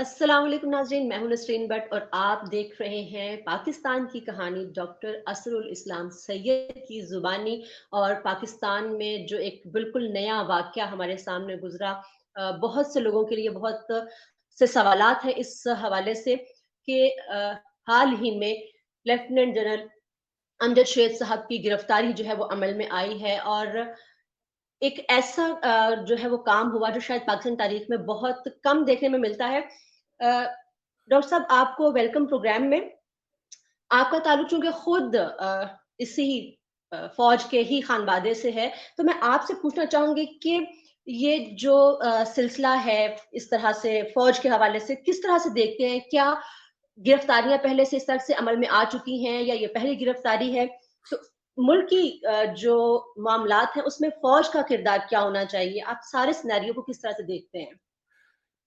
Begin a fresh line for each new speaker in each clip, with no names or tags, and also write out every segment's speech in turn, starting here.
السلام علیکم ناظرین، میں ہوں نسرین بٹ اور آپ دیکھ رہے ہیں پاکستان کی کہانی ڈاکٹر اسر الاسلام سید کی زبانی۔ اور پاکستان میں جو ایک بالکل نیا واقعہ ہمارے سامنے گزرا، بہت سے لوگوں کے لیے بہت سے سوالات ہیں اس حوالے سے کہ حال ہی میں لیفٹیننٹ جنرل امجد شیخ صاحب کی گرفتاری جو ہے وہ عمل میں آئی ہے، اور ایک ایسا جو ہے وہ کام ہوا جو شاید پاکستان تاریخ میں بہت کم دیکھنے میں ملتا ہے۔ ڈاکٹر صاحب، آپ کو ویلکم پروگرام میں۔ آپ کا تعلق چونکہ خود اسی فوج کے ہی خانوادے سے ہے، تو میں آپ سے پوچھنا چاہوں گی کہ یہ جو سلسلہ ہے اس طرح سے فوج کے حوالے سے کس طرح سے دیکھتے ہیں؟ کیا گرفتاریاں پہلے سے اس طرح سے عمل میں آ چکی ہیں یا یہ پہلی گرفتاری ہے؟ تو ملک کی جو معاملات ہیں اس میں فوج کا کردار کیا ہونا چاہیے؟ آپ سارے سیناریو کو کس طرح سے دیکھتے ہیں؟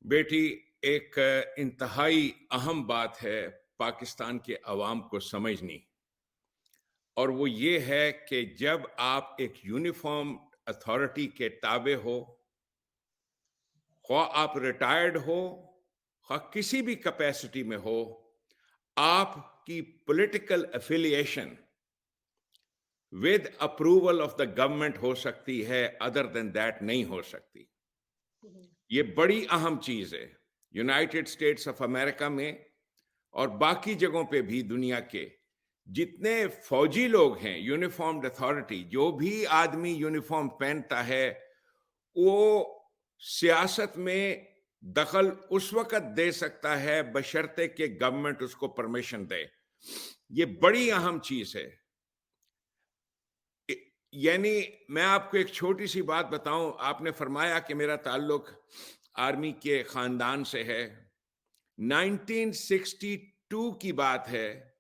بیٹی، ایک انتہائی اہم بات ہے پاکستان کے عوام کو سمجھنی، اور وہ یہ ہے کہ جب آپ ایک یونیفارم اتھارٹی کے تابع ہو، خواہ آپ ریٹائرڈ ہو، خواہ کسی بھی کیپیسٹی میں ہو، آپ کی political affiliation with approval of the government ہو سکتی ہے، ادر دین دیٹ نہیں ہو سکتی۔ یہ بڑی اہم چیز ہے۔ یونائٹڈ اسٹیٹس آف امریکہ میں اور باقی جگہوں پہ بھی دنیا کے جتنے فوجی لوگ ہیں، یونیفارمڈ اتھارٹی، جو بھی آدمی یونیفارم پہنتا ہے، وہ سیاست میں دخل اس وقت دے سکتا ہے بشرطے کہ گورنمنٹ اس کو پرمیشن دے۔ یہ بڑی اہم چیز ہے۔ یعنی میں آپ کو ایک چھوٹی سی بات بتاؤں، آپ نے فرمایا کہ میرا تعلق آرمی کے خاندان سے ہے۔ 1962 کی بات ہے،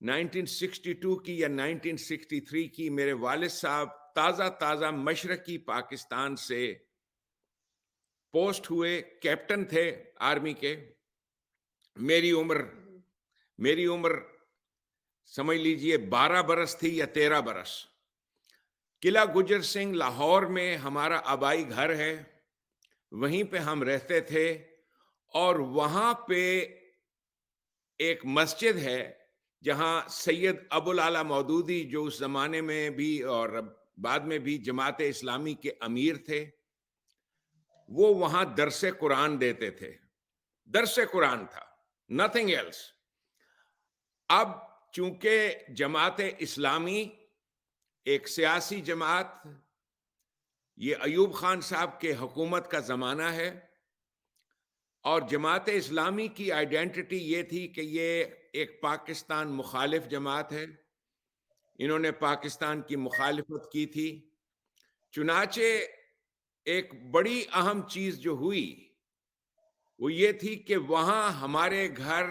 1962 کی یا 1963 کی۔ میرے والد صاحب تازہ مشرقی پاکستان سے پوسٹ ہوئے، کیپٹن تھے آرمی کے۔ میری عمر میری عمر سمجھ لیجئے 12 برس تھی یا 13 برس۔ قلعہ گجر سنگھ لاہور میں ہمارا آبائی گھر ہے، وہیں پہ ہم رہتے تھے، اور وہاں پہ ایک مسجد ہے جہاں سید ابو العلا مودودی، جو اس زمانے میں بھی اور بعد میں بھی جماعت اسلامی کے امیر تھے، وہ وہاں درس قرآن دیتے تھے۔ درس قرآن تھا، نتھنگ ایلس۔ اب چونکہ جماعت اسلامی ایک سیاسی جماعت، یہ ایوب خان صاحب کے حکومت کا زمانہ ہے، اور جماعت اسلامی کی آئیڈینٹی یہ تھی کہ یہ ایک پاکستان مخالف جماعت ہے، انہوں نے پاکستان کی مخالفت کی تھی۔ چنانچہ ایک بڑی اہم چیز جو ہوئی وہ یہ تھی کہ وہاں ہمارے گھر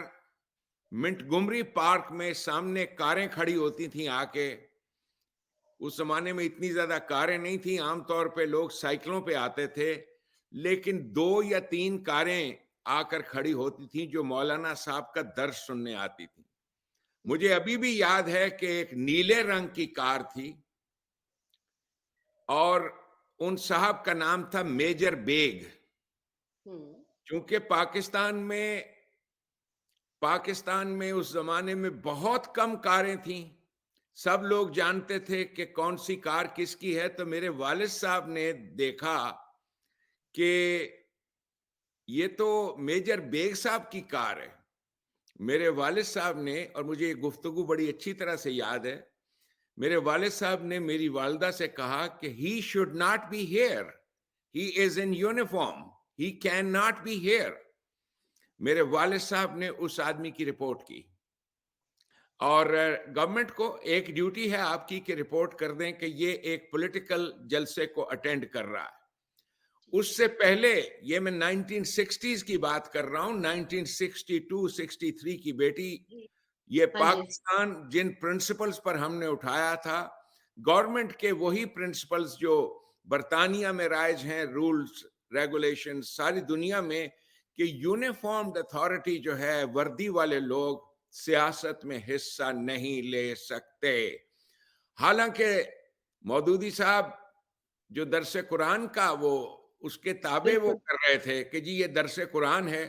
منٹگمری پارک میں سامنے کاریں کھڑی ہوتی تھیں آ کے۔ اس زمانے میں اتنی زیادہ کاریں نہیں تھیں، عام طور پہ لوگ سائیکلوں پہ آتے تھے، لیکن 2 یا 3 کاریں آ کر کھڑی ہوتی تھیں جو مولانا صاحب کا درس سننے آتی تھیں۔ مجھے ابھی بھی یاد ہے کہ ایک نیلے رنگ کی کار تھی، اور ان صاحب کا نام تھا میجر بیگ۔ چونکہ پاکستان میں اس زمانے میں بہت کم کاریں تھیں، سب لوگ جانتے تھے کہ کون سی کار کس کی ہے، تو میرے والد صاحب نے دیکھا کہ یہ تو میجر بیگ صاحب کی کار ہے۔ میرے والد صاحب نے، اور مجھے یہ گفتگو بڑی اچھی طرح سے یاد ہے، میرے والد صاحب نے میری والدہ سے کہا کہ he should not be here, he is in uniform, he cannot be here۔ میرے والد صاحب نے اس آدمی کی رپورٹ کی، اور گورنمنٹ کو ایک ڈیوٹی ہے آپ کی کہ رپورٹ کر دیں کہ یہ ایک پولیٹیکل جلسے کو اٹینڈ کر رہا ہے۔ اس سے پہلے، یہ میں 1960s کی بات کر رہا ہوں، 1962-63 کی بیٹی، یہ
ہاں جی۔
پاکستان جن پرنسپلز پر ہم نے اٹھایا تھا، گورنمنٹ کے وہی پرنسپلز جو برطانیہ میں رائج ہیں، رولز ریگولیشن ساری دنیا میں، کہ یونیفارمڈ اتھارٹی جو ہے، وردی والے لوگ سیاست میں حصہ نہیں لے سکتے۔ حالانکہ مودودی صاحب جو درس قرآن کا وہ اس کے تابع وہ
بالکل۔
کر رہے تھے کہ جی یہ درس قرآن ہے،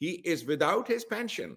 he is without his pension.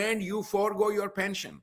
and you forego your pension.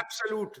absolute.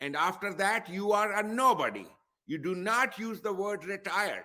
and after that you are a nobody. You do not use the word retired.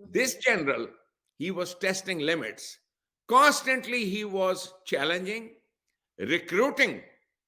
This general, he was testing limits. Constantly he was challenging, recruiting.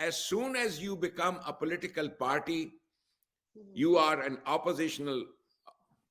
as soon as you become a political party, you are an oppositional.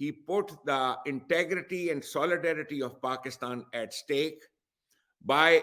he put the integrity and solidarity of Pakistan at stake. by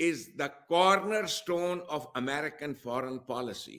is the cornerstone of American foreign policy.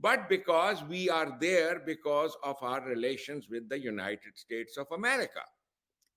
but because we are there because of our relations with the United States of America.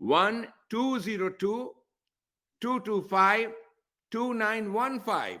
1202-225-2915.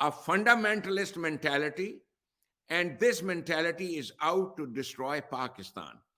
a fundamentalist mentality, and this mentality is out to destroy Pakistan.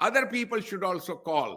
other people should also call.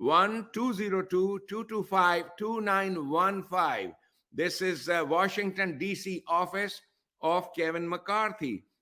1202-225-2915. This is Washington DC office of Kevin McCarthy.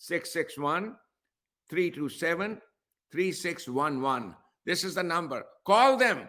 661-327-3611. This is the number. Call them.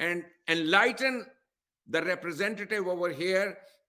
and enlighten the representative over here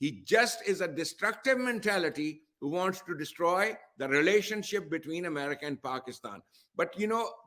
He just is a destructive mentality who wants to destroy the relationship between America and Pakistan. But you know,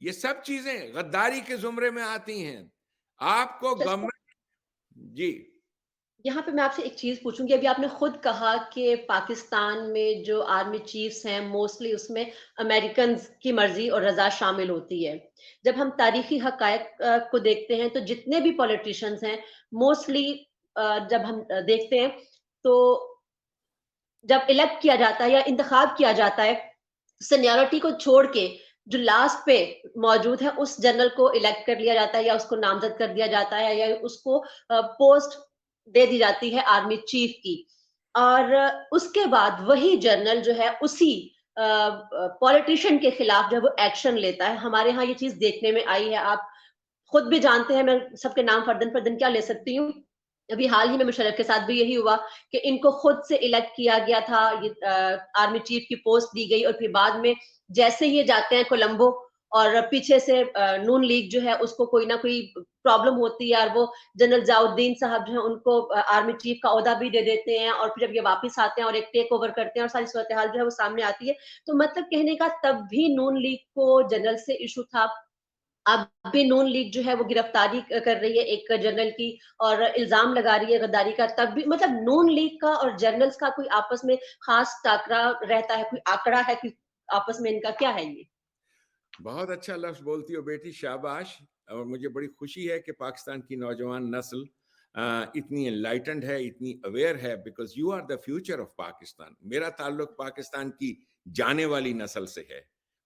یہ سب چیزیں غداری کے زمرے میں آتی ہیں. آپ کو
جسٹ
گورنمنٹ. جی.
یہاں پہ میں آپ سے ایک چیز پوچھوں گی، ابھی آپ نے خود کہا کہ پاکستان میں جو آرمی چیفز ہیں موسٹلی اس میں امریکنز کی مرضی اور رضا شامل ہوتی ہے. جب ہم تاریخی حقائق کو دیکھتے ہیں تو جتنے بھی پولیٹیشنز ہیں موسٹلی جب ہم دیکھتے ہیں تو جب الیکٹ کیا جاتا ہے یا انتخاب کیا جاتا ہے، سینیورٹی کو چھوڑ کے جو لاسٹ پہ موجود ہے اس جنرل کو الیکٹ کر لیا جاتا ہے یا اس کو نامزد کر دیا جاتا ہے یا اس کو پوسٹ دے دی جاتی ہے آرمی چیف کی. اور اس کے بعد وہی جنرل جو ہے اسی پولیٹیشین کے خلاف جب وہ ایکشن لیتا ہے. ہمارے ہاں یہ چیز دیکھنے میں آئی ہے، آپ خود بھی جانتے ہیں، میں سب کے نام فردن فردن کیا لے سکتی ہوں. ابھی حال ہی میں مشرف کے ساتھ بھی یہی ہوا کہ ان کو خود سے الیکٹ کیا گیا تھا، آرمی چیف کی پوسٹ دی گئی، اور پھر بعد میں جیسے یہ جاتے ہیں کولمبو اور پیچھے سے نون لیگ جو ہے اس کو کوئی نہ کوئی پرابلم ہوتی ہے اور وہ جنرل ضیاء الدین صاحب جو ہیں ان کو آرمی چیف کا عہدہ بھی دے دیتے ہیں، اور پھر جب یہ واپس آتے ہیں اور ایک ٹیک اوور کرتے ہیں اور ساری صورتحال جو ہے وہ سامنے آتی ہے. تو مطلب کہنے کا تب بھی نون لیگ کو جنرل سے ایشو تھا، اب بھی نون لیگ جو ہے وہ گرفتاری کر رہی ہے ایک جنرل کی اور الزام لگا رہی ہے غداری کا، تب بھی مطلب نون لیگ کا اور جنرلز کا کوئی آپس میں خاص ٹاکرا رہتا ہے، کوئی آکڑا ہے کہ آپس میں ان کا کیا ہے یہ؟
بہت اچھا لفظ بولتی ہو بیٹی، شاباش. اور مجھے بڑی خوشی ہے کہ پاکستان کی نوجوان نسل اتنی انلائٹنڈ ہے، اتنی اویئر ہے، because you are the future of Pakistan. میرا تعلق پاکستان کی جانے والی نسل سے ہے.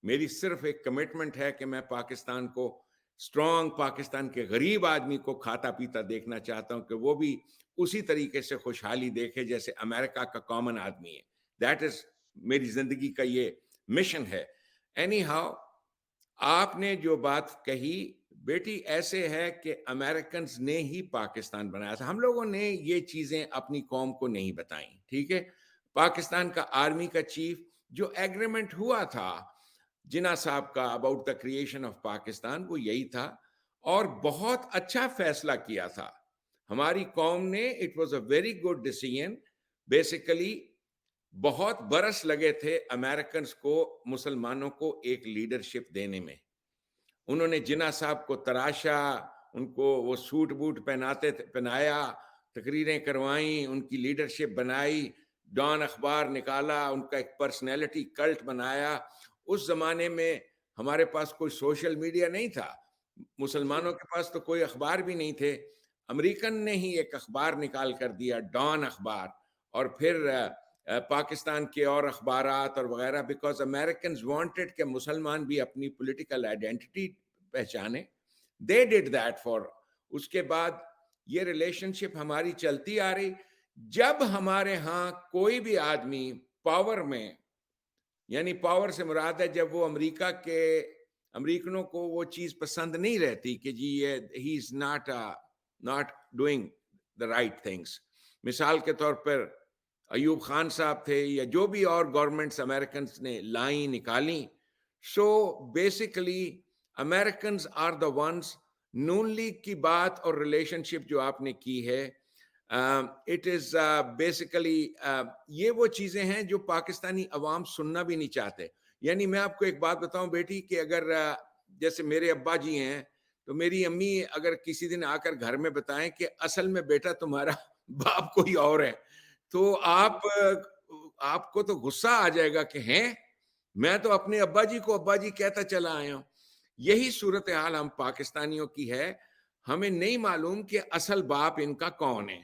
میری صرف ایک کمٹمنٹ ہے کہ میں پاکستان کو اسٹرانگ، پاکستان کے غریب آدمی کو کھاتا پیتا دیکھنا چاہتا ہوں کہ وہ بھی اسی طریقے سے خوشحالی دیکھے جیسے امریکہ کا کامن آدمی ہے. دیٹ از میری زندگی کا یہ مشن ہے. اینی ہاؤ، آپ نے جو بات کہی بیٹی، ایسے ہے کہ امریکنز نے ہی پاکستان بنایا تھا. ہم لوگوں نے یہ چیزیں اپنی قوم کو نہیں بتائیں، ٹھیک ہے. پاکستان کا آرمی کا چیف جو ایگریمنٹ ہوا تھا جناح صاحب کا about the creation of Pakistan, وہ یہی تھا اور بہت اچھا فیصلہ کیا تھا ہماری قوم نے. It was a very good decision. Basically بہت برس لگے تھے امریکنز کو مسلمانوں کو ایک لیڈرشپ دینے میں. انہوں نے جناح صاحب کو تراشا، ان کو وہ سوٹ بوٹ پہنایا، تقریریں کروائیں، ان کی لیڈرشپ بنائی، ڈان اخبار نکالا، ان کا ایک پرسنالٹی کلٹ بنایا. اس زمانے میں ہمارے پاس کوئی سوشل میڈیا نہیں تھا،
جی
مسلمانوں کے پاس تو کوئی اخبار بھی نہیں تھے. امریکن نے ہی ایک اخبار نکال کر دیا، ڈان اخبار، اور پھر پاکستان کے اور اخبارات اور وغیرہ، بیکاز امیرکنز وانٹڈ کہ مسلمان بھی اپنی پولیٹیکل آئیڈینٹی پہچانے. دے ڈڈ دیٹ فار. اس کے بعد یہ ریلیشن شپ ہماری چلتی آ رہی. جب ہمارے ہاں کوئی بھی آدمی پاور میں، یعنی پاور سے مراد ہے جب وہ امریکنوں کو وہ چیز پسند نہیں رہتی کہ جی یہ he is not doing the right things. مثال کے طور پر ایوب خان صاحب تھے یا جو بھی اور گورنمنٹس امریکنز نے لائیں نکالی. So basically Americans are the ones. Noon League کی بات اور ریلیشن شپ جو آپ نے کی ہے، اٹ از بیسیکلی یہ وہ چیزیں ہیں جو پاکستانی عوام سننا بھی نہیں چاہتے. یعنی میں آپ کو ایک بات بتاؤں بیٹی کہ اگر جیسے میرے ابا جی ہیں تو میری امی اگر کسی دن آ کر گھر میں بتائیں کہ اصل میں بیٹا تمہارا باپ کوئی اور ہے، تو آپ کو تو غصہ آ جائے گا کہ ہیں، میں تو اپنے ابا جی کو ابا جی کہتا چلا آیا ہوں. یہی صورتحال ہم پاکستانیوں کی ہے. ہمیں نہیں معلوم کہ اصل باپ ان کا کون ہے،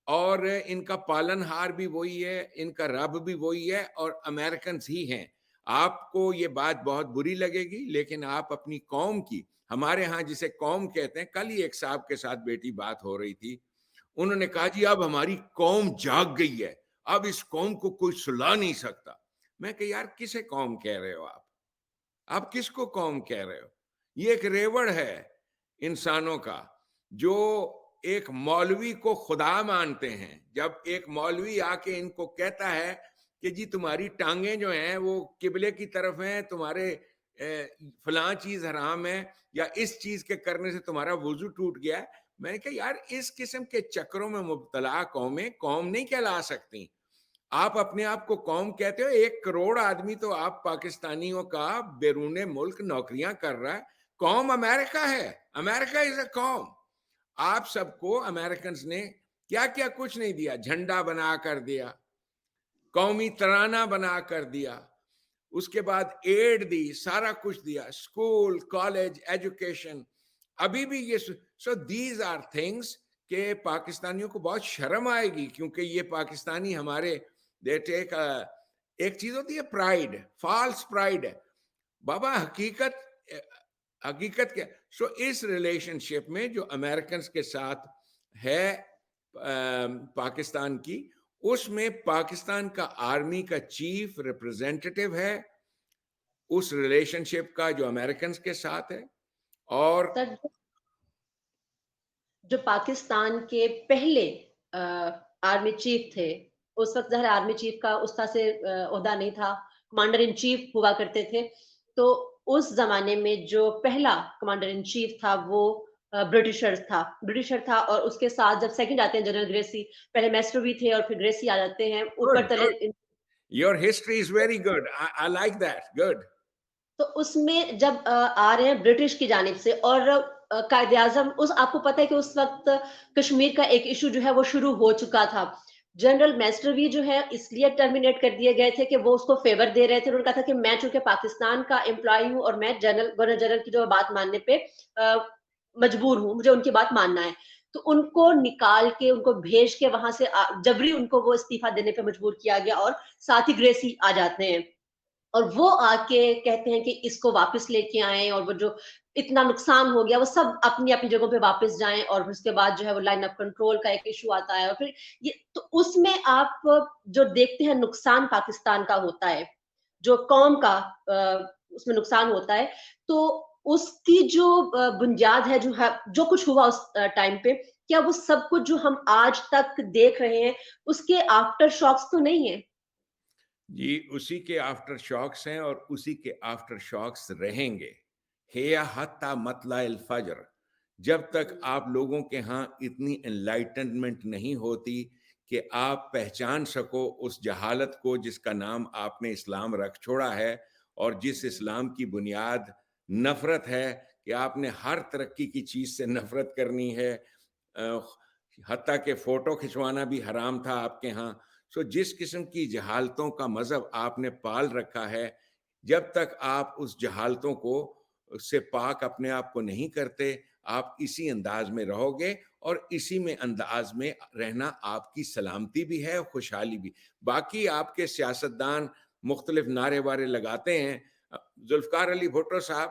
اور ان کا پالن ہار بھی وہی ہے، ان کا رب بھی وہی ہے، اور امریکنز ہی ہیں. آپ کو یہ بات بہت بری لگے گی لیکن آپ اپنی قوم کی، ہمارے ہاں جسے قوم کہتے ہیں، کل ہی ایک صاحب کے ساتھ بیٹی بات ہو رہی تھی، انہوں نے کہا جی اب ہماری قوم جاگ گئی ہے، اب اس قوم کو کوئی سلا نہیں سکتا. میں کہ یار کسے قوم کہہ رہے ہو آپ کس کو قوم کہہ رہے ہو؟ یہ ایک ریوڑ ہے انسانوں کا جو ایک مولوی کو خدا مانتے ہیں. جب ایک مولوی آ کے ان کو کہتا ہے کہ جی تمہاری ٹانگیں جو ہیں وہ قبلے کی طرف ہیں، تمہارے فلاں چیز حرام ہے، یا اس چیز کے کرنے سے تمہارا وضو ٹوٹ گیا ہے، میں نے کہا یار اس قسم کے چکروں میں مبتلا قوم نہیں کہلا سکتی. آپ اپنے آپ کو قوم کہتے ہو، 1 کروڑ آدمی تو آپ پاکستانیوں کا بیرون ملک نوکریاں کر رہا ہے، قوم امریکہ ہے، امریکہ از اے قوم. آپ سب کو امریکنز نے کیا کیا کچھ نہیں دیا، جھنڈا بنا کر دیا، قومی ترانہ بنا کر دیا، اس کے بعد ایڈ دی، سارا کچھ دیا، اسکول، کالج، ایجوکیشن. ابھی بھی یہ سو دیز آر تھنگس کہ پاکستانیوں کو بہت شرم آئے گی، کیونکہ یہ پاکستانی ہمارے ایک چیز ہوتی ہے پرائیڈ، فالس پرائیڈ ہے بابا. حقیقت کیا؟ سو اس ریلیشن شپ میں جو امریکنز کے ساتھ ہے پاکستان کی، اس میں پاکستان کا آرمی کا چیف ریپرزینٹیٹیو ہے اس ریلیشن شپ کا جو امریکنز کے ساتھ ہے. اور
سر، جو پاکستان کے پہلے آرمی چیف تھے، اس وقت ظاہر آرمی چیف کا اس طرح سے عہدہ نہیں تھا، کمانڈر ان چیف ہوا کرتے تھے. تو اس زمانے میں جو پہلا کمانڈر ان چیف تھا وہ برٹشر تھا. اور اس کے ساتھ جب سیکنڈ آتے ہیں جنرل گریسی، پہلے میسٹر بھی تھے اور پھر گریسی آ جاتے ہیں اوپر تلے.
your history is very good. I like that. Good.
تو اس میں جب آ رہے ہیں برٹش کی جانب سے، اور قائد اعظم، آپ کو پتہ ہے کہ اس وقت کشمیر کا ایک ایشو جو ہے وہ شروع ہو چکا تھا. جنرل میسٹروی جو ہے اس لیے ٹرمینیٹ کر دیے گئے تھے کہ وہ اس کو فیور دے رہے تھے. انہوں نے کہا تھا کہ میں چونکہ پاکستان کا امپلائی ہوں اور میں گورنر جنرل کی جو بات ماننے پہ مجبور ہوں، مجھے ان کی بات ماننا ہے. تو ان کو نکال کے، ان کو بھیج کے وہاں سے جبری ان کو وہ استعفیٰ دینے پہ مجبور کیا گیا، اور ساتھ ہی گریسی آ جاتے ہیں اور وہ آ کے کہتے ہیں کہ اس کو واپس لے کے آئیں، اور وہ جو اتنا نقصان ہو گیا وہ سب اپنی اپنی جگہوں پہ واپس جائیں. اور اس کے بعد جو ہے وہ لائن آف کنٹرول کا ایک ایشو آتا ہے. اور پھر یہ تو اس میں آپ جو دیکھتے ہیں نقصان پاکستان کا ہوتا ہے، جو قوم کا اس میں نقصان ہوتا ہے، تو اس کی جو بنیاد ہے، جو کچھ ہوا اس ٹائم پہ، کیا وہ سب کچھ جو ہم آج تک دیکھ رہے ہیں اس کے آفٹر شاکس تو نہیں ہیں؟
جی، اسی کے آفٹر شاکس ہیں اور اسی کے آفٹر شاکس رہیں گے. ہیا حتی مطلع الفجر. جب تک آپ لوگوں کے ہاں اتنی انلائٹنمنٹ نہیں ہوتی کہ آپ پہچان سکو اس جہالت کو جس کا نام آپ نے اسلام رکھ چھوڑا ہے، اور جس اسلام کی بنیاد نفرت ہے کہ آپ نے ہر ترقی کی چیز سے نفرت کرنی ہے، حتیٰ کہ فوٹو کھنچوانا بھی حرام تھا آپ کے ہاں. سو جس قسم کی جہالتوں کا مذہب آپ نے پال رکھا ہے، جب تک آپ اس جہالتوں کو سے پاک اپنے آپ کو نہیں کرتے، آپ اسی انداز میں رہو گے، اور اسی میں انداز میں رہنا آپ کی سلامتی بھی ہے، خوشحالی بھی. باقی آپ کے سیاستدان مختلف نعرے وارے لگاتے ہیں. ذوالفقار علی بھٹو صاحب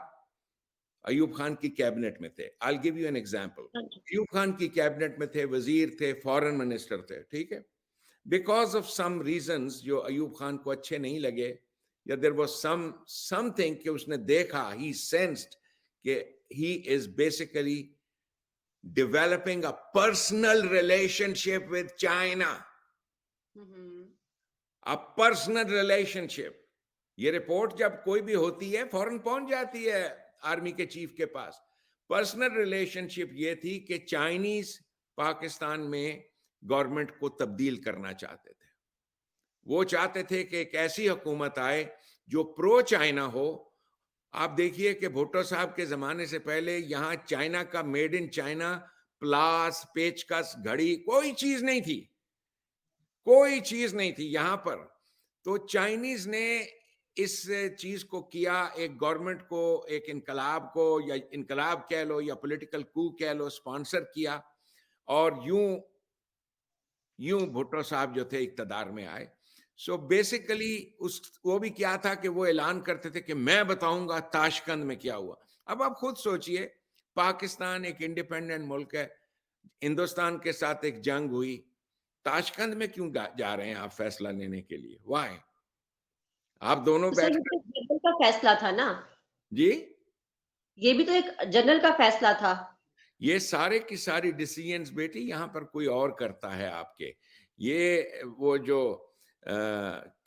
ایوب خان کی کیبنٹ میں تھے. I'll give you an example. Ayub Khan کی کیبنٹ میں تھے، وزیر تھے، فورن منسٹر تھے، ٹھیک ہے. بیکاز آف سم ریزنز جو ایوب خان کو اچھے نہیں لگے، یا دیر واز سم تھنگ کہ اس نے دیکھا، ہی سینسڈ کہ he is basically developing a personal relationship with China. A personal relationship. یہ رپورٹ جب کوئی بھی ہوتی ہے فوراً پہنچ جاتی ہے آرمی کے چیف کے پاس. پرسنل ریلیشن شپ یہ تھی کہ چائنیز پاکستان میں گورنمنٹ کو تبدیل کرنا چاہتے تھے. وہ چاہتے تھے کہ ایک ایسی حکومت آئے جو پرو چائنا ہو. آپ دیکھیے کہ بھٹو صاحب کے زمانے سے پہلے یہاں چائنا کا میڈ ان چائنا پلاس، پیچکس، گھڑی، کوئی چیز نہیں تھی، کوئی چیز نہیں تھی یہاں پر. تو چائنیز نے اس چیز کو کیا، ایک گورنمنٹ کو، ایک انقلاب کو، یا انقلاب کہہ لو یا پولیٹیکل کو کہہ لو، سپانسر کیا، اور یوں بھٹو صاحب جو تھے اقتدار میں آئے. سو بیسیکلی وہ بھی کیا تھا کہ وہ اعلان کرتے تھے کہ میں بتاؤں گا تاشقند میں کیا ہوا. اب آپ خود سوچئے، پاکستان ایک انڈیپینڈنٹ ملک ہے، ہندوستان کے ساتھ ایک جنگ ہوئی، تاشقند میں کیوں جا رہے ہیں آپ فیصلہ لینے کے لیے؟ وائی؟ آپ دونوں
تو سر
بیٹھ
یہ
کر.
تو جنرل کا فیصلہ تھا نا،
جی،
یہ بھی تو ایک جنرل کا فیصلہ تھا.
یہ سارے کی ساری ڈیسیژنز بیٹی یہاں پر کوئی اور کرتا ہے آپ کے. یہ وہ جو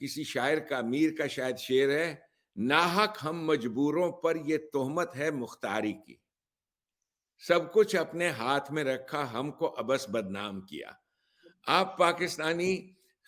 کسی شاعر کا، میر کا شاید شعر ہے، ناحق ہم مجبوروں پر یہ تہمت ہے مختاری کی، سب کچھ اپنے ہاتھ میں رکھا ہم کو ابس بدنام کیا. آپ Pakistani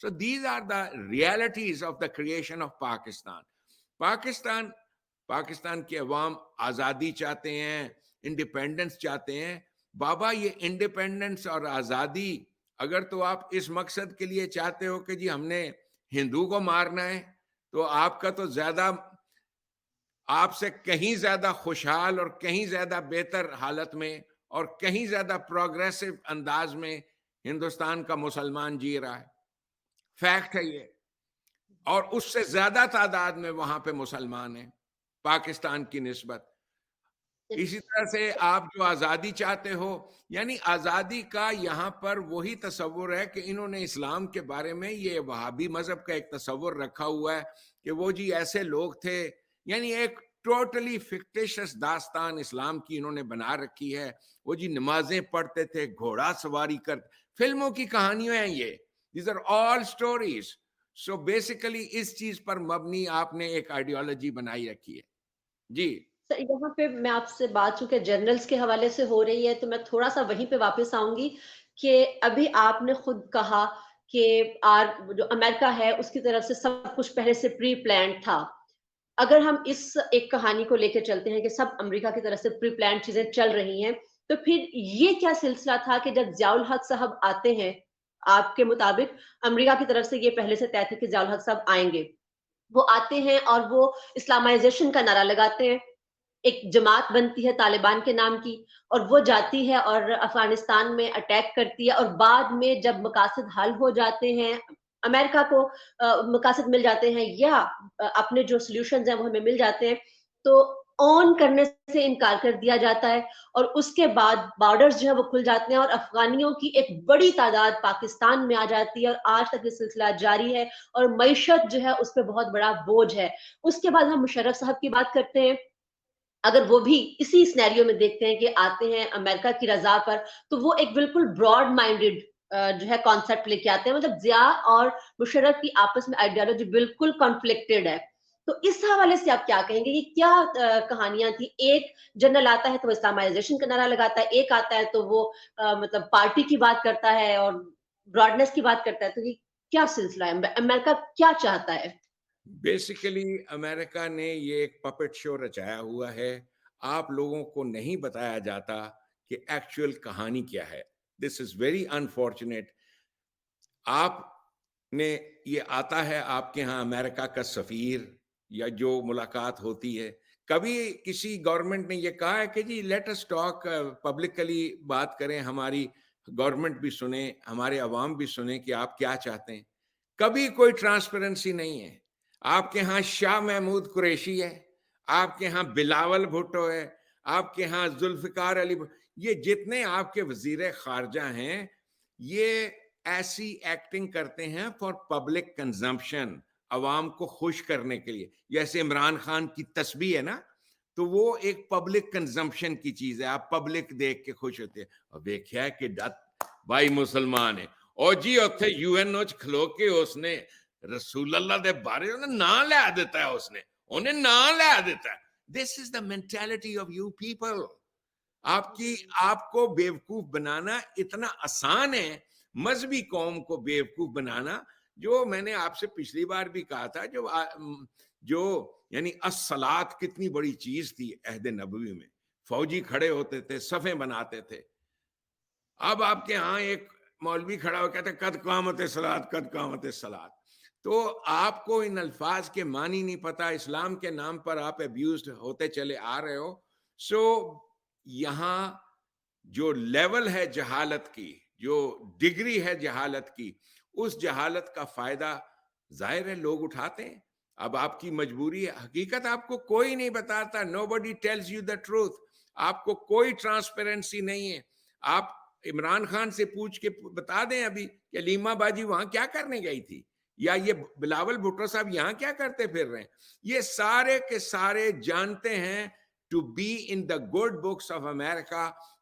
So these are the realities of the creation of Pakistan. Pakistan کے عوام آزادی چاہتے ہیں, انڈیپینڈنس چاہتے ہیں. بابا یہ انڈیپینڈنس اور آزادی اگر تو آپ اس مقصد کے لیے چاہتے ہو کہ جی ہم نے ہندو کو مارنا ہے, تو آپ کا تو زیادہ, آپ سے کہیں زیادہ خوشحال اور کہیں زیادہ بہتر حالت میں اور کہیں زیادہ پروگریسو انداز میں ہندوستان کا مسلمان جی رہا ہے. فیکٹ ہے یہ. اور اس سے زیادہ تعداد میں وہاں پہ مسلمان ہیں پاکستان کی نسبت. اسی طرح سے آپ جو آزادی چاہتے ہو, یعنی آزادی کا یہاں پر وہی تصور ہے کہ انہوں نے اسلام کے بارے میں یہ وہابی مذہب کا ایک تصور رکھا ہوا ہے کہ وہ جی ایسے لوگ تھے, یعنی ایک ٹوٹلی فکٹیشس داستان اسلام کی انہوں نے بنا رکھی ہے. وہ جی نمازیں پڑھتے تھے, گھوڑا سواری کرتے, فلموں کی کہانیاں ہیں یہ. These are all stories. So basically اس چیز پر مبنی آپ نے ایک آئیڈیالوجی بنائی رکھی ہے. جی
یہاں پہ میں آپ سے بات چونکہ جنرلز کے حوالے سے ہو رہی ہے تو میں تھوڑا سا وہیں پہ واپس آؤں گی کہ ابھی آپ نے خود کہا کہ جو امریکہ ہے اس کی طرف سے سب کچھ پہلے سے پری پلانڈ تھا. اگر ہم اس ایک کہانی کو لے کے چلتے ہیں کہ سب امریکہ کی طرف سے پری پلانڈ چیزیں چل رہی ہیں, تو پھر یہ کیا سلسلہ تھا کہ جب ضیاء الحق صاحب آتے ہیں, آپ کے مطابق امریکہ کی طرف سے یہ پہلے سے طے تھا کہ ضیاء الحق صاحب آئیں گے, وہ آتے ہیں اور وہ اسلامائزیشن کا نعرہ لگاتے ہیں, ایک جماعت بنتی ہے طالبان کے نام کی, اور وہ جاتی ہے اور افغانستان میں اٹیک کرتی ہے, اور بعد میں جب مقاصد حل ہو جاتے ہیں, امریکہ کو مقاصد مل جاتے ہیں یا اپنے جو سلیوشنز ہیں وہ ہمیں مل جاتے ہیں, تو آن کرنے سے انکار کر دیا جاتا ہے, اور اس کے بعد بارڈرز جو ہے وہ کھل جاتے ہیں اور افغانیوں کی ایک بڑی تعداد پاکستان میں آ جاتی ہے, اور آج تک یہ سلسلہ جاری ہے, اور معیشت جو ہے اس پہ بہت بڑا بوجھ ہے. اس کے بعد ہم مشرف صاحب کی بات کرتے ہیں, اگر وہ بھی اسی سینیریو میں دیکھتے ہیں کہ آتے ہیں امریکہ کی رضا پر, تو وہ ایک بالکل براڈ مائنڈڈ جو ہے کانسیپٹ لے کے آتے ہیں. مطلب ضیاء اور مشرف کی آپس میں آئیڈیالوجی بالکل کانفلکٹڈ ہے. تو اس حوالے سے آپ کیا کہیں گے, یہ کیا کہانیاں تھیں؟ ایک جنرل آتا ہے تو وہ اسلامائزیشن کا نعرہ لگاتا ہے, ایک آتا ہے تو وہ مطلب پارٹی کی بات کرتا ہے اور براڈنس کی بات کرتا ہے. تو یہ کیا سلسلہ ہے, امریکہ کیا چاہتا ہے؟
بیسیکلی امریکہ نے یہ ایک پپٹ شو رچایا ہوا ہے. آپ لوگوں کو نہیں بتایا جاتا کہ ایکچوئل کہانی کیا ہے. دس از ویری انفارچونیٹ. آپ نے یہ آتا ہے آپ کے ہاں امریکہ کا سفیر یا جو ملاقات ہوتی ہے, کبھی کسی گورنمنٹ نے یہ کہا ہے کہ جی لیٹ اس ٹاک پبلکلی, بات کریں, ہماری گورنمنٹ بھی سنیں, ہمارے عوام بھی سنیں کہ آپ کیا چاہتے ہیں. کبھی کوئی ٹرانسپیرنسی نہیں ہے. آپ کے ہاں شاہ محمود قریشی ہے, آپ کے ہاں بلاول بھٹو ہے, آپ کے ہاں ذوالفقار علی, یہ جتنے آپ کے وزیر خارجہ ہیں یہ ایسی ایکٹنگ کرتے ہیں فار پبلک کنزمپشن, عوام کو خوش کرنے کے لیے. جیسے عمران خان کی تسبیح ہے نا, تو وہ ایک پبلک کنزمپشن کی چیز ہے, آپ پبلک دیکھ کے خوش ہوتے ہیں. اور دیکھا ہے کہ بھائی مسلمان ہے, اور جی اتھے یو این او کھلو کے اس نے رسول اللہ دے بارے انہیں نام لے دیتا ہے, اس نے انہیں نام لے دیتا ہے. دس از دا مینٹالٹی آف یو پیپل. آپ کو بیوقوف بنانا اتنا آسان ہے, مذہبی قوم کو بیوقوف بنانا. جو میں نے آپ سے پچھلی بار بھی کہا تھا, جو یعنی الصلاۃ کتنی بڑی چیز تھی عہد نبوی میں, فوجی کھڑے ہوتے تھے, صفیں بناتے تھے. اب آپ کے ہاں ایک مولوی کھڑا ہو کہتا ہے قد قامت الصلاۃ, قد قامت الصلاۃ. تو آپ کو ان الفاظ کے معنی نہیں پتا, اسلام کے نام پر آپ ابیوزڈ ہوتے چلے آ رہے ہو. سو یہاں جو لیول ہے جہالت کی, جو ڈگری ہے جہالت کی, اس جہالت کا فائدہ ظاہر ہے لوگ اٹھاتے ہیں. اب آپ کی مجبوری ہے, حقیقت آپ کو کوئی نہیں بتاتا. Nobody tells you the truth. آپ کو کوئی ٹرانسپیرنسی نہیں ہے. آپ عمران خان سے پوچھ کے بتا دیں ابھی کہ علیمہ باجی وہاں کیا کرنے گئی تھی, یا یہ بلاول بھٹو صاحب یہاں کیا کرتے پھر رہے ہیں. یہ سارے کے سارے جانتے ہیں to be in the good books of America.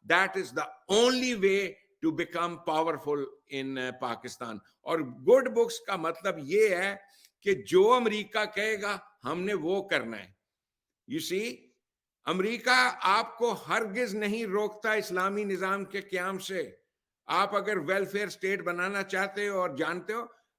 That is the only way to become powerful in Pakistan. اور good books کا مطلب یہ ہے کہ جو امریکہ کہے گا ہم نے وہ کرنا ہے. You see, امریکہ آپ کو ہرگز نہیں روکتا اسلامی نظام کے قیام سے. آپ اگر ویلفیئر سٹیٹ بنانا چاہتے ہو اور جانتے ہو,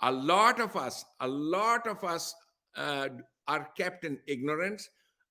A lot of us are kept in ignorance,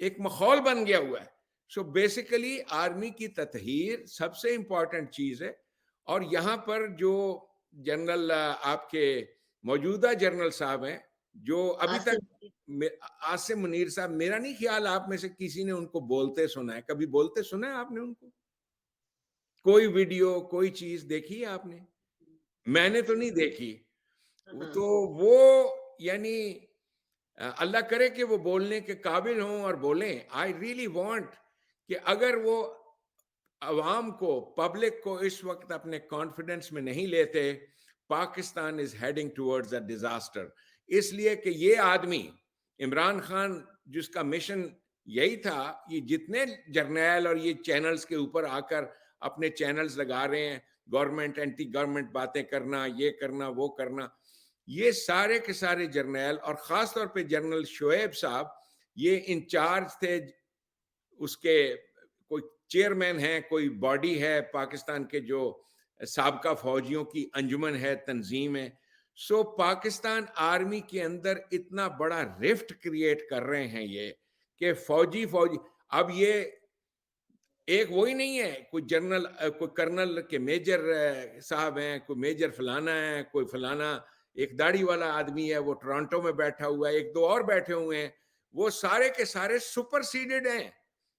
ایک ماحول بن گیا ہوا ہے. سو بیسیکلی آرمی کی تطہیر سب سے امپورٹنٹ چیز ہے. اور یہاں پر جو جنرل آپ کے موجودہ جنرل صاحب ہیں جو ابھی تک عاصم منیر صاحب، میرا نہیں خیال آپ میں سے کسی نے ان کو بولتے سنا ہے. کبھی بولتے سنا ہے آپ نے ان کو؟ کوئی ویڈیو کوئی چیز دیکھی ہے آپ نے؟ میں نے تو نہیں دیکھی. تو وہ یعنی اللہ کرے کہ وہ بولنے کے قابل ہوں اور بولیں. آئی ریئلی وانٹ کہ اگر وہ عوام کو، پبلک کو اس وقت اپنے کانفیڈنس میں نہیں لیتے، پاکستان از ہیڈنگ ٹورڈز اے ڈیزاسٹر. اس لیے کہ یہ آدمی عمران خان جس کا مشن یہی تھا، یہ جتنے جرنیل اور یہ چینلز کے اوپر آ کر اپنے چینلز لگا رہے ہیں، گورنمنٹ اینٹی گورنمنٹ باتیں کرنا، یہ کرنا وہ کرنا، یہ سارے کے سارے جرنیل اور خاص طور پہ جنرل شعیب صاحب یہ انچارج تھے. اس کے کوئی چیئرمین ہیں، کوئی باڈی ہے پاکستان کے جو سابقہ فوجیوں کی انجمن ہے، تنظیم ہے. سو پاکستان آرمی کے اندر اتنا بڑا رفٹ کریٹ کر رہے ہیں یہ کہ فوجی اب یہ ایک وہی نہیں ہے کوئی جنرل، کوئی کرنل کے میجر صاحب ہیں، کوئی میجر فلانا ہے، کوئی فلانا ایک داڑھی والا آدمی ہے وہ ٹورانٹو میں بیٹھا ہوا ہے، ایک دو اور بیٹھے ہوئے ہیں. وہ سارے کے سارے سپر سیڈڈ ہیں.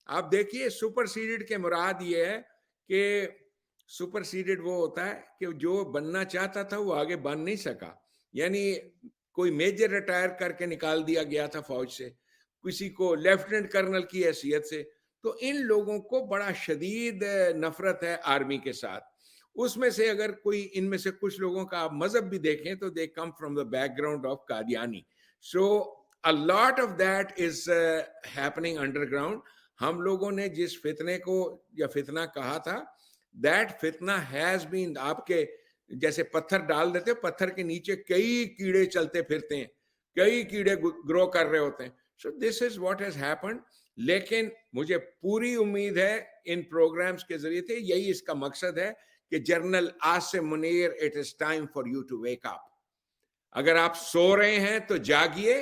آپ دیکھیے سپر سیڈڈ کے مراد یہ ہے کہ سپر سیڈڈ وہ ہوتا ہے کہ جو بننا چاہتا تھا وہ آگے بن نہیں سکا. یعنی کوئی میجر ریٹائر کر کے نکال دیا گیا تھا فوج سے، کسی کو لیفٹیننٹ کرنل کی حیثیت سے. تو ان لوگوں کو بڑا شدید نفرت ہے آرمی کے ساتھ. اس میں سے اگر کوئی ان میں سے کچھ لوگوں کا آپ مذہب بھی دیکھیں تو they come from the background of Qadiani. So a lot of that is happening underground. ہم لوگوں نے جس فتنے کو یا فتنہ کہا تھا، that فتنہ has been، آپ کے جیسے پتھر ڈال دیتے، پتھر کے نیچے کئی کیڑے چلتے پھرتے ہیں، کئی کیڑے گرو کر رہے ہوتے ہیں. So this is what has happened. لیکن مجھے پوری امید ہے ان پروگرامز کے ذریعے سے، یہی اس کا مقصد ہے کہ general Asim Munir it is time for you to wake up. اگر آپ سو رہے ہیں تو جاگیے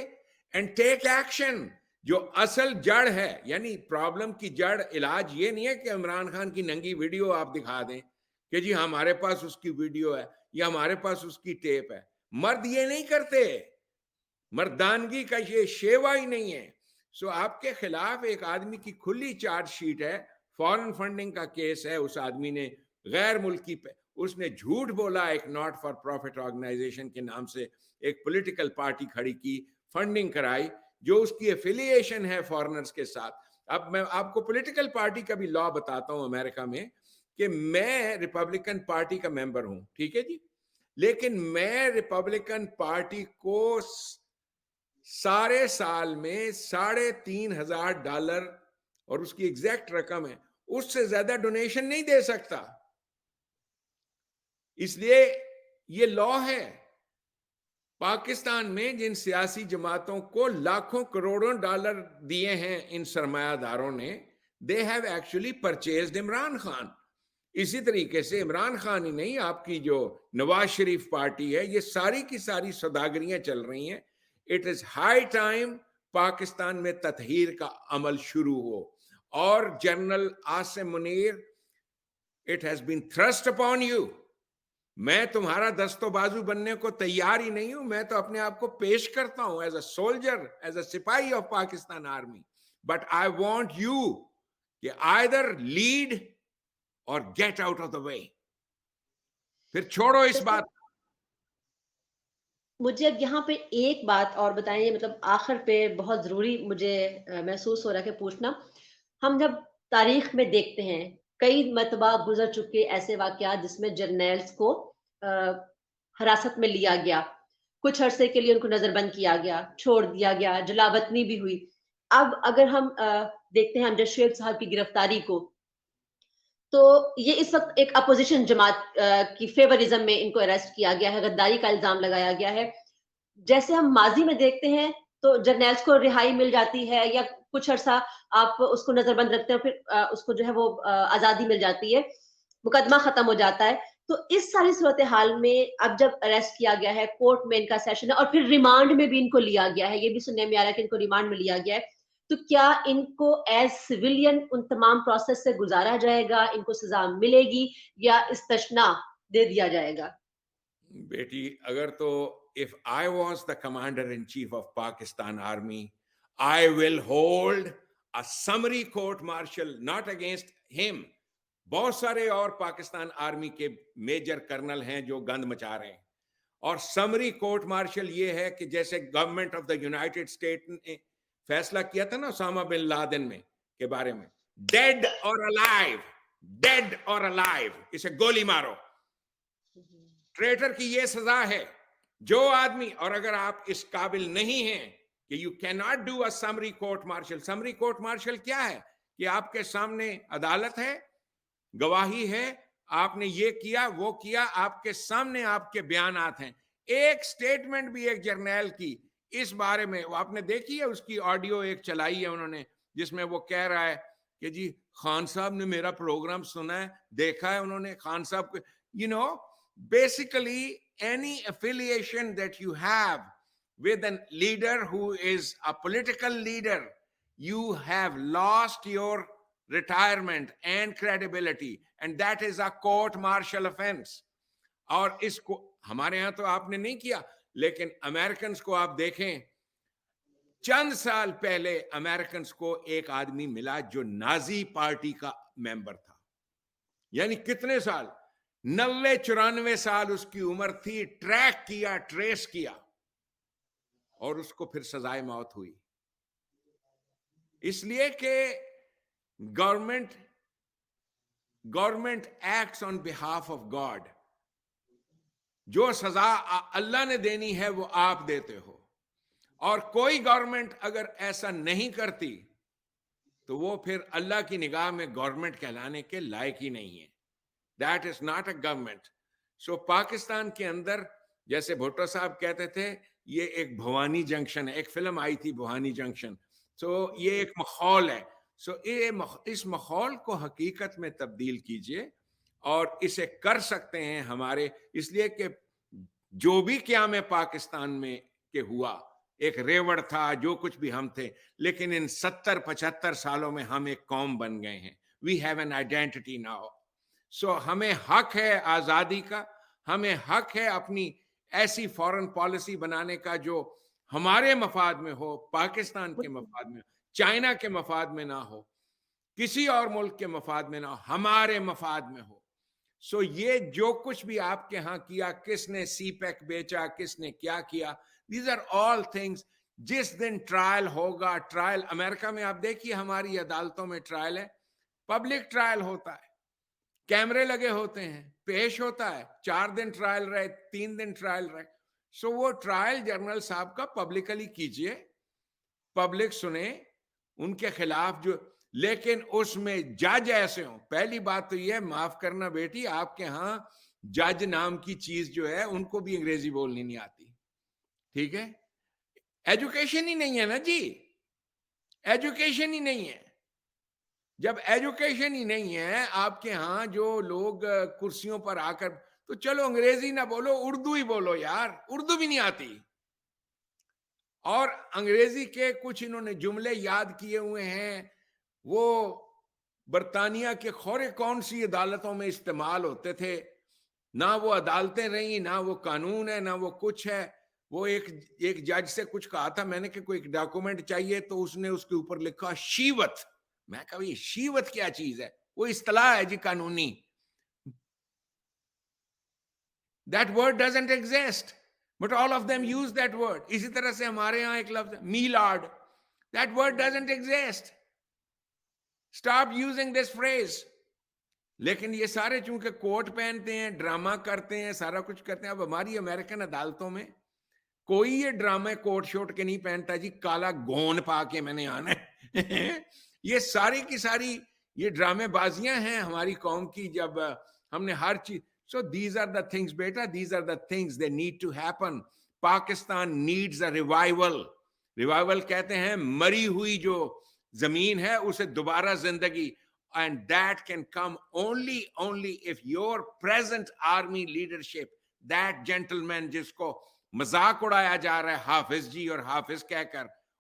and take action. جو اصل جڑ ہے، یعنی پرابلم کی جڑ، علاج یہ نہیں ہے کہ عمران خان کی ننگی ویڈیو آپ دکھا دیں کہ جی ہمارے پاس اس کی ویڈیو ہے یا ہمارے پاس اس کی ٹیپ ہے. مرد یہ نہیں کرتے، مردانگی کا یہ شیوا ہی نہیں ہے. سو آپ کے خلاف ایک آدمی کی کھلی چارج شیٹ ہے، فارن فنڈنگ کا کیس ہے. اس آدمی نے غیر ملکی پہ اس نے جھوٹ بولا، ایک ناٹ فار پروفٹ آرگنائزیشن کے نام سے ایک پولیٹیکل پارٹی کھڑی کی، فنڈنگ کرائی، جو اس کی ایفیلیشن ہے فارنرز کے ساتھ. اب میں آپ کو پولیٹیکل پارٹی کا بھی لا بتاتا ہوں امریکہ میں، کہ میں ریپبلکن پارٹی کا ممبر ہوں، ٹھیک ہے جی، لیکن میں ریپبلکن پارٹی کو سارے سال میں $3,500 اور اس کی ایگزیکٹ رقم ہے، اس سے زیادہ ڈونیشن نہیں دے سکتا. اس لیے یہ لا ہے. پاکستان میں جن سیاسی جماعتوں کو لاکھوں کروڑوں ڈالر دیے ہیں ان سرمایہ داروں نے، they have actually purchased Imran Khan. اسی طریقے سے عمران خان ہی نہیں، آپ کی جو نواز شریف پارٹی ہے، یہ ساری کی ساری سوداگریاں چل رہی ہیں. It is high time Pakistan میں تطہیر کا عمل شروع ہو. اور general Asim Munir, it has been thrust upon you. میں تمہارا دست و بازو بننے کو تیار ہی نہیں ہوں. میں تو اپنے آپ کو پیش کرتا ہوں as a soldier, as a سپاہی of Pakistan army. But I want you کہ either lead or get out of the way. پھر چھوڑو اس بات.
مجھے اب یہاں پہ ایک بات اور بتائیں، مطلب آخر پہ بہت ضروری مجھے محسوس ہو رہا ہے کہ پوچھنا. ہم جب تاریخ میں دیکھتے ہیں کئی مرتبہ گزر چکے ایسے واقعات جس میں جرنیلز کو حراست میں لیا گیا، کچھ عرصے کے لیے ان کو نظر بند کیا گیا، چھوڑ دیا گیا، جلاوطنی بھی ہوئی. اب اگر ہم دیکھتے ہیں امجد شعیب صاحب کی گرفتاری کو، تو یہ اس وقت ایک اپوزیشن جماعت کی فیورزم میں ان کو اریسٹ کیا گیا ہے، غداری کا الزام لگایا گیا ہے. جیسے ہم ماضی میں دیکھتے ہیں تو جرنیلز کو رہائی مل جاتی ہے یا کچھ عرصہ آپ اس کو نظر بند رکھتے ہیں، پھر اس کو جو ہے وہ آزادی مل جاتی ہے، مقدمہ ختم ہو جاتا ہے. تو اس ساری صورتحال میں اب جب اریسٹ کیا گیا ہے، کورٹ میں ان کا سیشن ہے اور پھر ریمانڈ میں بھی ان کو لیا گیا ہے، یہ بھی سننے میں آ رہا ہے کہ ان کو ریمانڈ میں لیا گیا ہے. تو کیا ان کو ایز سویلین ان تمام پروسیس سے گزارا جائے گا, ان کو سزا ملے گی یا استثنا دے دیا جائے گا؟
بیٹی اگر تو if I was the commander in chief of Pakistan Army, I will hold a summary court martial not against him. بہت سارے اور پاکستان آرمی کے میجر کرنل ہیں جو گند مچا رہے ہیں, اور سمری کورٹ مارشل یہ ہے کہ جیسے government of the United state نے فیصلہ کیا تھا نا اسامہ بن لادن میں کے بارے میں, ڈیڈ اور الائیو, ڈیڈ اور الائیو, اسے گولی مارو. ٹریٹر کی یہ سزا ہے. جو آدمی, اور اگر آپ اس قابل نہیں ہیں کہ you can not do a summary court martial. Summary court martial کیا ہے کہ آپ کے سامنے عدالت ہے, گواہی ہے, آپ نے یہ کیا وہ کیا, آپ کے سامنے آپ کے بیانات ہیں. ایک سٹیٹمنٹ بھی ایک جرنیل کی اس بارے میں, وہ آپ نے دیکھی ہے, اس کی آڈیو ایک چلائی ہے انہوں نے, جس میں وہ کہہ رہا ہے کہ جی خان صاحب نے میرا پروگرام سنا ہے, دیکھا ہے انہوں نے, خان صاحب کو, you know, basically any affiliation that you have with a leader who is a political leader, you have lost your retirement and credibility, and that is a court martial offense. اور اس کو ہمارے ہاں تو آپ نے نہیں کیا, لیکن امریکنز کو آپ دیکھیں, چند سال پہلے امریکنز کو ایک آدمی ملا جو نازی پارٹی کا ممبر تھا, یعنی کتنے سال, 90-94 سال اس کی عمر تھی, ٹریک کیا, ٹریس کیا, اور اس کو پھر سزائے موت ہوئی. اس لیے کہ government acts on behalf of God. جو سزا اللہ نے دینی ہے وہ آپ دیتے ہو, اور کوئی گورنمنٹ اگر ایسا نہیں کرتی تو وہ پھر اللہ کی نگاہ میں گورنمنٹ کہلانے کے لائق ہی نہیں ہے. That is not a government. So Pakistan کے اندر جیسے بھٹو صاحب کہتے تھے, یہ ایک بھوانی جنکشن ہے, ایک فلم آئی تھی بھوانی جنکشن. سو یہ ایک ماحول ہے. سو اس ماحول کو حقیقت میں تبدیل کیجئے, اور اسے کر سکتے ہیں ہمارے, اس لیے کہ جو بھی قیام پاکستان میں کہ ہوا, ایک ریوڑ تھا, جو کچھ بھی ہم تھے, لیکن ان 70-75 سالوں میں ہم ایک قوم بن گئے ہیں. We have an identity now. So ہمیں حق ہے آزادی کا, ہمیں حق ہے اپنی ایسی فورن پالیسی بنانے کا جو ہمارے مفاد میں ہو, پاکستان کے مفاد میں, چائنا کے مفاد میں نہ ہو, کسی اور ملک کے مفاد میں نہ ہو, ہمارے مفاد میں ہو. سو یہ جو کچھ بھی آپ کے ہاں کیا, کس نے سی پیک بیچا, کس نے کیا کیا, دیز آر آل تھنگس. جس دن ٹرائل ہوگا, ٹرائل امریکہ میں آپ دیکھیے ہماری عدالتوں میں ٹرائل ہے, پبلک ٹرائل ہوتا ہے, کیمرے لگے ہوتے ہیں, پیش ہوتا ہے, 4 دن ٹرائل رہے, 3 دن ٹرائل رہے. سو وہ ٹرائل جنرل صاحب کا پبلکلی کیجئے, پبلک سنے ان کے خلاف جو, لیکن اس میں جج ایسے ہوں. پہلی بات تو یہ, معاف کرنا بیٹی, آپ کے ہاں جج نام کی چیز جو ہے ان کو بھی انگریزی بولنی نہیں آتی, ٹھیک ہے, ایجوکیشن ہی نہیں ہے نا جی, ایجوکیشن ہی نہیں ہے. جب ایجوکیشن ہی نہیں ہے آپ کے ہاں, جو لوگ کرسیوں پر آ کر, تو چلو انگریزی نہ بولو, اردو ہی بولو یار, اردو بھی نہیں آتی. اور انگریزی کے کچھ انہوں نے جملے یاد کیے ہوئے ہیں, وہ برطانیہ کے خورے کون سی عدالتوں میں استعمال ہوتے تھے. نہ وہ عدالتیں رہیں, نہ وہ قانون ہے, نہ وہ کچھ ہے. وہ ایک جج سے کچھ کہا تھا میں نے کہ کوئی ڈاکومنٹ چاہیے, تو اس نے اس کے اوپر لکھا شیوت. میں کہا یہ شیوت کیا چیز ہے؟ وہ اصطلاح ہے جی قانونی. That word doesn't exist, but all of them use that word. اسی طرح سے ہمارے ہاں ایک لفظ mallard, that word doesn't exist. Stop using this phrase. لیکن یہ سارے چونکہ کوٹ پہنتے ہیں, ڈرامہ کرتے ہیں, سارا کچھ کرتے ہیں. اب ہماری امریکن عدالتوں میں کوئی یہ ڈرامے کوٹ شوٹ کے نہیں پہنتا جی, کالا گون پا کے میں نے آنا ہے. یہ ساری کی ساری یہ ڈرامے بازیاں ہیں ہماری قوم کی, جب ہم نے ہر چیز. So these are the things, beta, these are the things that need to happen. Pakistan needs a revival. Revival کہتے ہیں مری ہوئی جو زمین ہے اسے دوبارہ زندگی. And that can come only if your present army leadership, that gentleman جس کو مذاق اڑایا جا رہا ہے حافظ جی اور حافظ کہہ کر,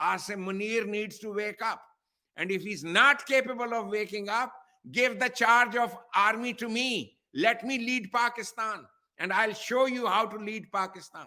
Asim Munir needs to wake up. And if he's not capable of waking up, give the charge of army to me. Let me lead Pakistan. And I'll show you how to lead Pakistan.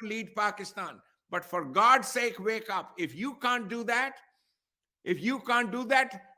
to lead Pakistan. But for God's sake, wake up. If you can't do that,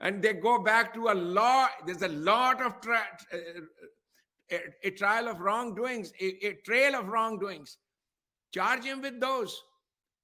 And they go back to a law. There's a lot of a trial of wrongdoings, a trail of wrongdoings. Charge him with those.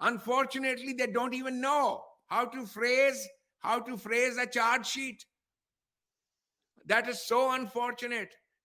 Unfortunately, they don't even know how to phrase a charge sheet. That is so unfortunate.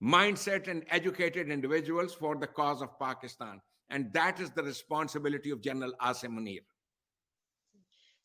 mindset and educated individuals for the cause of Pakistan, and that is the responsibility of General Asim Munir.